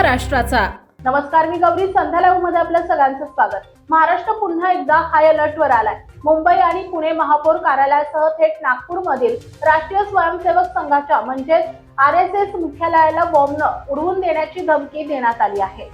महाराष्ट्राचा। नमस्कार, मी गौरी। संध्या लाईव्ह मध्ये आपल्या सगळ्यांचं स्वागत। महाराष्ट्र पुन्हा एकदा हाय अलर्टवर आलाय। मुंबई आणि पुणे महापौर कार्यालयासह थेट नागपूरमधील राष्ट्रीय स्वयंसेवक संघाच्या म्हणजेच RSS मुख्यालयाला बॉम्बनं उडवून देण्याची धमकी देण्यात आली आहे।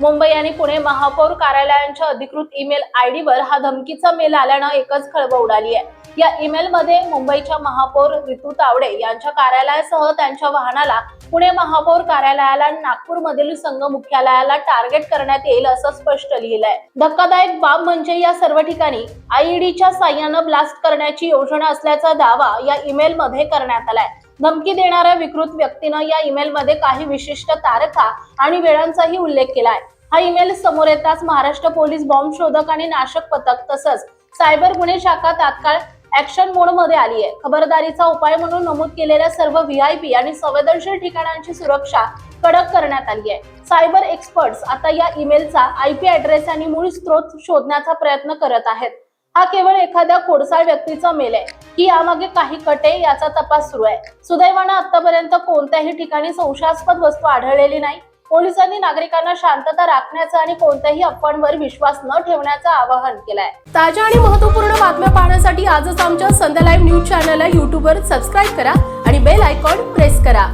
मुंबई आणि पुणे महापौर कार्यालयांच्या अधिकृत ईमेल आयडीवर हा धमकीचा मेल आल्यानं एकच खळबळ उडाली आहे। या ईमेल मध्ये मुंबईच्या महापौर रितू तावडे यांच्या कार्यालयासह त्यांच्या वाहनाला पुणे महापौर कार्यालयाला नागपूरमधील संघ मुख्यालयाला टार्गेट करण्यात येईल असं स्पष्ट लिहिलंय। धक्कादायक बाब म्हणजे या सर्व ठिकाणी IEDच्या साह्यानं ब्लास्ट करण्याची योजना असल्याचा दावा या ईमेल मध्ये करण्यात आलाय। धमकी देणाऱ्या विकृत व्यक्तीनं या ईमेल मध्ये काही विशिष्ट तारखा आणि वेळांचाही उल्लेख केलाय। हा ईमेल समोर येताच महाराष्ट्र पोलीस बॉम्ब शोधक आणि नाशक पथक तसंच सायबर गुन्हे शाखा तात्काळ ऍक्शन मोड मध्ये आली आहे। खबरदारीचा उपाय म्हणून नमूद केलेल्या सर्व VIP आणि संवेदनशील ठिकाणांची सुरक्षा कडक करण्यात आली आहे। सायबर एक्सपर्ट्स आता या ईमेलचा IP ऍड्रेस आणि मूळ स्रोत शोधण्याचा प्रयत्न करत आहेत। हा केवळ एखाद्या खोडसाळ व्यक्तीचा मेल आहे की यामागे काही कटे याचा तपास सुरू आहे। सुदैवानं आतापर्यंत कोणत्याही ठिकाणी संशयास्पद वस्तू आढळलेली नाही। पोलिसांनी नागरिकांना शांतता राखण्याचं आणि कोणत्याही अफवांवर विश्वास न ठेवण्याचं आवाहन केलंय। ताज्या आणि महत्त्वपूर्ण बातम्या पाहण्यासाठी आजच आमच्या संध्या लाईव्ह न्यूज चॅनलला YouTube वर सबस्क्राईब करा आणि बेल आयकॉन प्रेस करा।